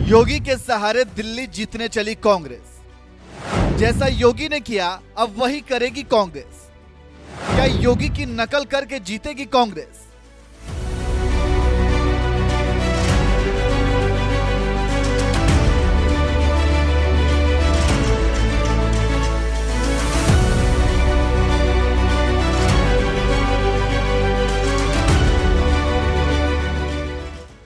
योगी के सहारे दिल्ली जीतने चली कांग्रेस। जैसा योगी ने किया अब वही करेगी कांग्रेस। क्या योगी की नकल करके जीतेगी कांग्रेस?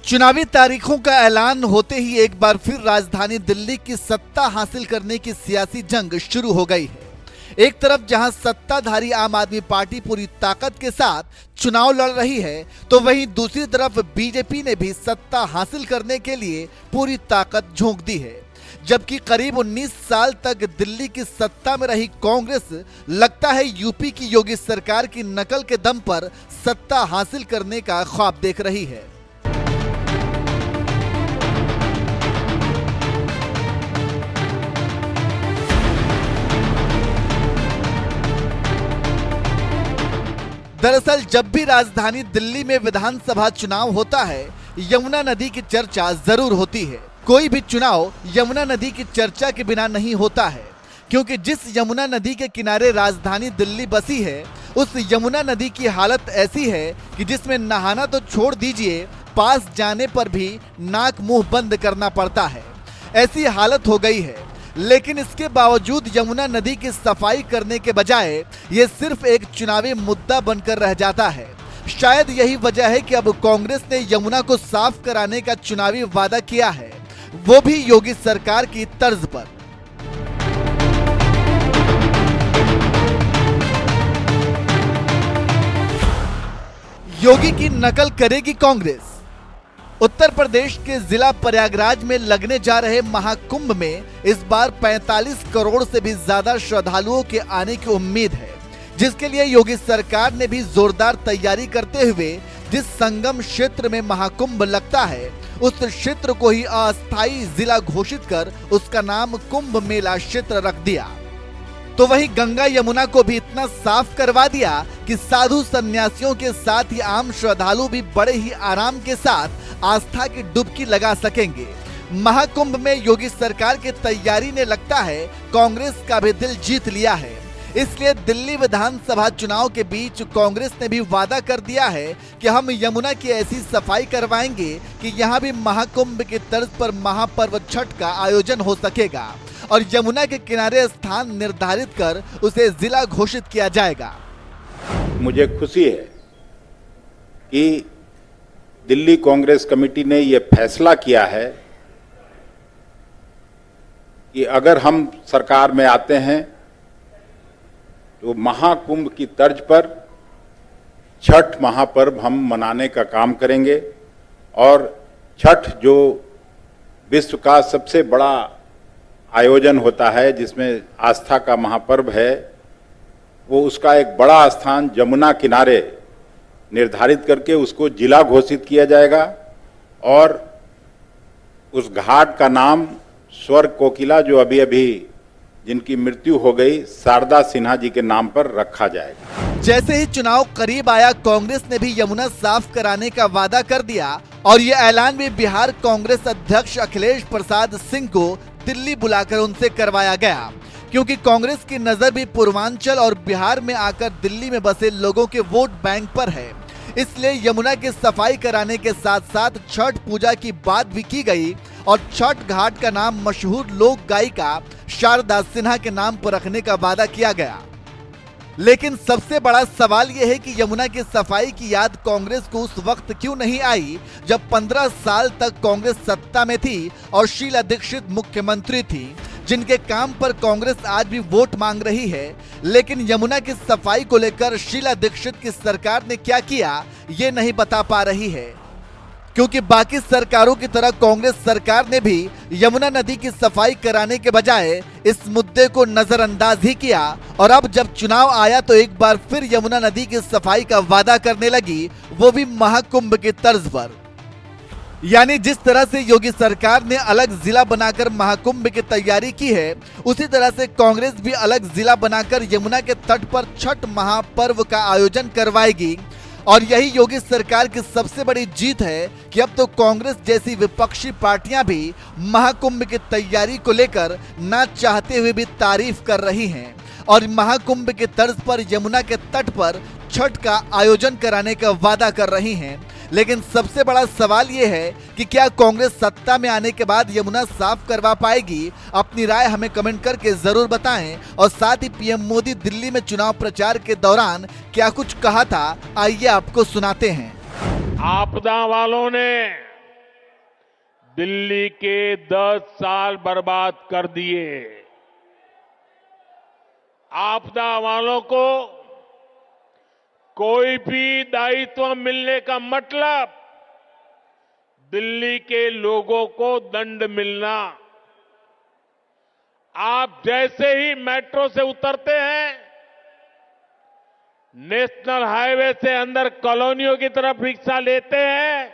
चुनावी तारीखों का ऐलान होते ही एक बार फिर राजधानी दिल्ली की सत्ता हासिल करने की सियासी जंग शुरू हो गई है। एक तरफ जहां सत्ताधारी आम आदमी पार्टी पूरी ताकत के साथ चुनाव लड़ रही है, तो वहीं दूसरी तरफ बीजेपी ने भी सत्ता हासिल करने के लिए पूरी ताकत झोंक दी है। जबकि करीब 19 साल तक दिल्ली की सत्ता में रही कांग्रेस लगता है यूपी की योगी सरकार की नकल के दम पर सत्ता हासिल करने का ख्वाब देख रही है। दरअसल जब भी राजधानी दिल्ली में विधानसभा चुनाव होता है, यमुना नदी की चर्चा जरूर होती है। कोई भी चुनाव यमुना नदी की चर्चा के बिना नहीं होता है, क्योंकि जिस यमुना नदी के किनारे राजधानी दिल्ली बसी है, उस यमुना नदी की हालत ऐसी है कि जिसमें नहाना तो छोड़ दीजिए, पास जाने पर भी नाक मुंह बंद करना पड़ता है। ऐसी हालत हो गई है। लेकिन इसके बावजूद यमुना नदी की सफाई करने के बजाय ये सिर्फ एक चुनावी मुद्दा बनकर रह जाता है। शायद यही वजह है कि अब कांग्रेस ने यमुना को साफ कराने का चुनावी वादा किया है, वो भी योगी सरकार की तर्ज पर। योगी की नकल करेगी कांग्रेस। उत्तर प्रदेश के जिला प्रयागराज में लगने जा रहे महाकुंभ में इस बार 45 करोड़ से भी ज्यादा श्रद्धालुओं के आने की उम्मीद है, जिसके लिए योगी सरकार ने भी जोरदार तैयारी करते हुए जिस संगम क्षेत्र में महाकुंभ लगता है, उस क्षेत्र को ही अस्थायी जिला घोषित कर उसका नाम कुंभ मेला क्षेत्र रख दिया। तो वहीं गंगा यमुना को भी इतना साफ करवा दिया कि साधु सन्यासियों के साथ ही आम श्रद्धालु भी बड़े ही आराम के साथ आस्था की डुबकी लगा सकेंगे। महाकुंभ में योगी सरकार की तैयारी ने लगता है कांग्रेस का भी दिल जीत लिया है। इसलिए दिल्ली विधानसभा चुनाव के बीच कांग्रेस ने भी वादा कर दिया है कि हम यमुना की ऐसी सफाई करवाएंगे कि यहाँ भी महाकुंभ की तर्ज पर महापर्व छठ का आयोजन हो सकेगा और यमुना के किनारे स्थान निर्धारित कर उसे जिला घोषित किया जाएगा। मुझे खुशी है कि दिल्ली कांग्रेस कमेटी ने यह फैसला किया है कि अगर हम सरकार में आते हैं तो महाकुंभ की तर्ज पर छठ महापर्व हम मनाने का काम करेंगे और छठ जो विश्व का सबसे बड़ा आयोजन होता है, जिसमें आस्था का महापर्व है, वो उसका एक बड़ा स्थान यमुना किनारे निर्धारित करके उसको जिला घोषित किया जाएगा और उस घाट का नाम स्वर्ग कोकिला, जो अभी अभी जिनकी मृत्यु हो गई, शारदा सिन्हा जी के नाम पर रखा जाएगा। जैसे ही चुनाव करीब आया, कांग्रेस ने भी यमुना साफ कराने का वादा कर दिया और ये ऐलान भी बिहार कांग्रेस अध्यक्ष अखिलेश प्रसाद सिंह को दिल्ली बुलाकर उनसे करवाया गया, क्योंकि कांग्रेस की नजर भी पूर्वांचल और बिहार में आकर दिल्ली में बसे लोगों के वोट बैंक पर है। इसलिए यमुना की सफाई कराने के साथ साथ छठ पूजा की बात भी की गई और छठ घाट का नाम मशहूर लोक गायिका शारदा सिन्हा के नाम पर रखने का वादा किया गया। लेकिन सबसे बड़ा सवाल यह है कि यमुना की सफाई की याद कांग्रेस को उस वक्त क्यों नहीं आई जब 15 साल तक कांग्रेस सत्ता में थी और शीला दीक्षित मुख्यमंत्री थी, जिनके काम पर कांग्रेस आज भी वोट मांग रही है। लेकिन यमुना की सफाई को लेकर शीला दीक्षित की सरकार ने क्या किया, ये नहीं बता पा रही है, क्योंकि बाकी सरकारों की तरह कांग्रेस सरकार ने भी यमुना नदी की सफाई कराने के बजाय इस मुद्दे को नजरअंदाज ही किया और अब जब चुनाव आया तो एक बार फिर यमुना नदी की सफाई का वादा करने लगी, वो भी महाकुंभ की तर्ज पर। यानी जिस तरह से योगी सरकार ने अलग जिला बनाकर महाकुंभ की तैयारी की है, उसी तरह से कांग्रेस भी अलग जिला बनाकर यमुना के तट पर छठ महापर्व का आयोजन करवाएगी और यही योगी सरकार की सबसे बड़ी जीत है कि अब तो कांग्रेस जैसी विपक्षी पार्टियां भी महाकुंभ की तैयारी को लेकर ना चाहते हुए भी तारीफ कर रही हैं और महाकुंभ के तर्ज पर यमुना के तट पर छठ का आयोजन कराने का वादा कर रही हैं। लेकिन सबसे बड़ा सवाल ये है कि क्या कांग्रेस सत्ता में आने के बाद यमुना साफ करवा पाएगी? अपनी राय हमें कमेंट करके जरूर बताएं और साथ ही पीएम मोदी दिल्ली में चुनाव प्रचार के दौरान क्या कुछ कहा था, आइए आपको सुनाते हैं। आपदा वालों ने दिल्ली के 10 साल बर्बाद कर दिए। आपदा वालों को कोई भी दायित्व मिलने का मतलब दिल्ली के लोगों को दंड मिलना। आप जैसे ही मेट्रो से उतरते हैं, नेशनल हाईवे से अंदर कॉलोनियों की तरफ रिक्शा लेते हैं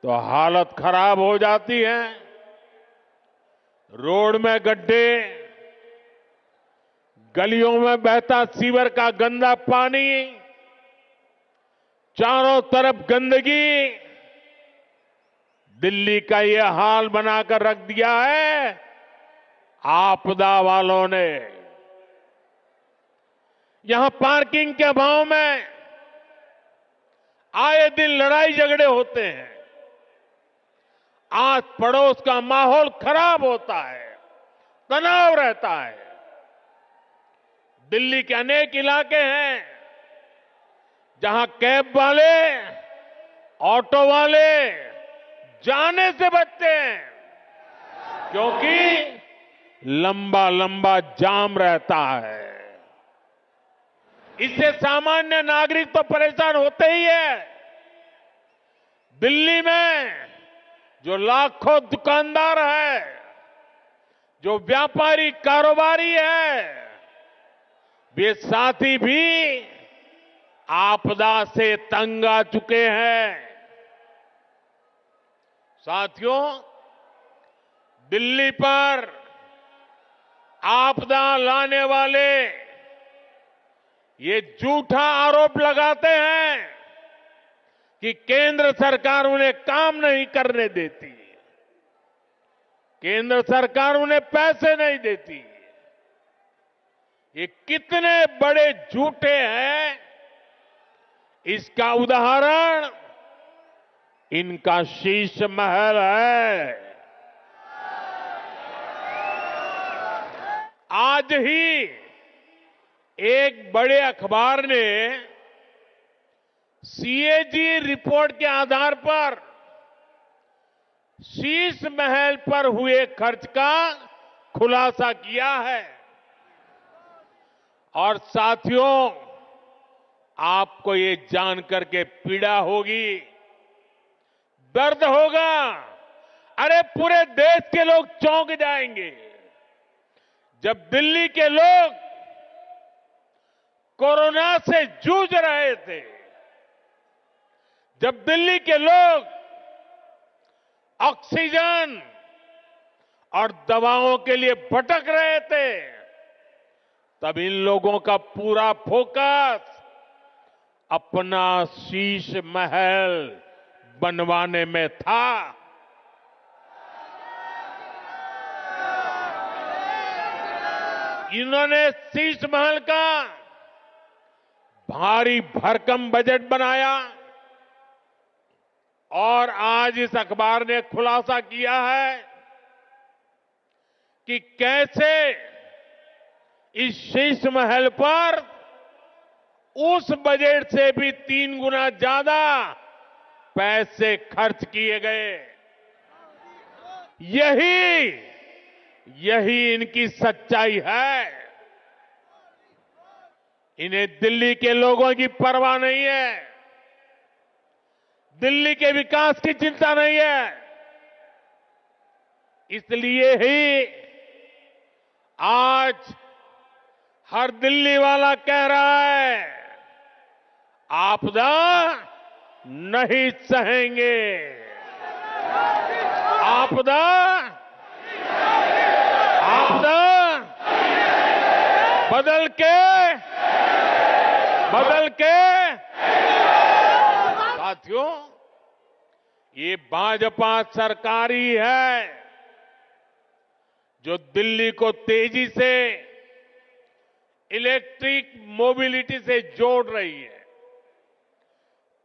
तो हालत खराब हो जाती है। रोड में गड्ढे, गलियों में बहता सीवर का गंदा पानी, चारों तरफ गंदगी, दिल्ली का ये हाल बनाकर रख दिया है आपदा वालों ने। यहां पार्किंग के अभाव में आए दिन लड़ाई झगड़े होते हैं, आस पड़ोस का माहौल खराब होता है, तनाव रहता है। दिल्ली के अनेक इलाके हैं जहां कैब वाले, ऑटो वाले जाने से बचते हैं क्योंकि लंबा लंबा जाम रहता है। इससे सामान्य नागरिक तो परेशान होते ही है। दिल्ली में जो लाखों दुकानदार है, जो व्यापारी कारोबारी है, वे साथी भी आपदा से तंग आ चुके हैं। साथियों, दिल्ली पर आपदा लाने वाले ये झूठा आरोप लगाते हैं कि केंद्र सरकार उन्हें काम नहीं करने देती, केंद्र सरकार उन्हें पैसे नहीं देती। ये कितने बड़े झूठे हैं, इसका उदाहरण इनका शीश महल है। आज ही एक बड़े अखबार ने सीएजी रिपोर्ट के आधार पर शीश महल पर हुए खर्च का खुलासा किया है। और साथियों, आपको ये जानकर के पीड़ा होगी, दर्द होगा, अरे पूरे देश के लोग चौंक जाएंगे जब दिल्ली के लोग कोरोना से जूझ रहे थे, जब दिल्ली के लोग ऑक्सीजन और दवाओं के लिए भटक रहे थे, तब इन लोगों का पूरा फोकस अपना शीश महल बनवाने में था। इन्होंने शीश महल का भारी भरकम बजट बनाया और आज इस अखबार ने खुलासा किया है कि कैसे इस शीश महल पर उस बजट से भी 3 गुना ज्यादा पैसे खर्च किए गए। यही इनकी सच्चाई है। इन्हें दिल्ली के लोगों की परवाह नहीं है, दिल्ली के विकास की चिंता नहीं है। इसलिए ही आज हर दिल्ली वाला कह रहा है, आपदा नहीं सहेंगे, आपदा बदल के बदल के साथियों, ये भाजपा सरकार ही है जो दिल्ली को तेजी से इलेक्ट्रिक मोबिलिटी से जोड़ रही है।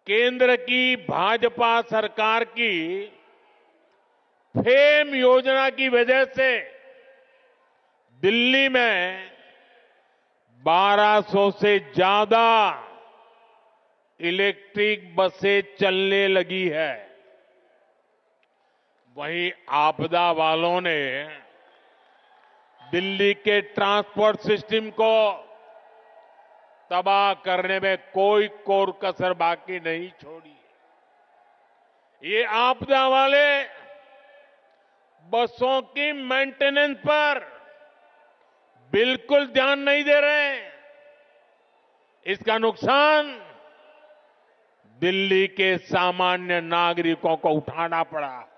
केंद्र की भाजपा सरकार की फेम योजना की वजह से दिल्ली में 1200 से ज्यादा इलेक्ट्रिक बसें चलने लगी है। वहीं आपदा वालों ने दिल्ली के ट्रांसपोर्ट सिस्टम को तबाह करने में कोई कोर कसर बाकी नहीं छोड़ी। ये आपदा वाले बसों की मेंटेनेंस पर बिल्कुल ध्यान नहीं दे रहे। इसका नुकसान दिल्ली के सामान्य नागरिकों को उठाना पड़ा।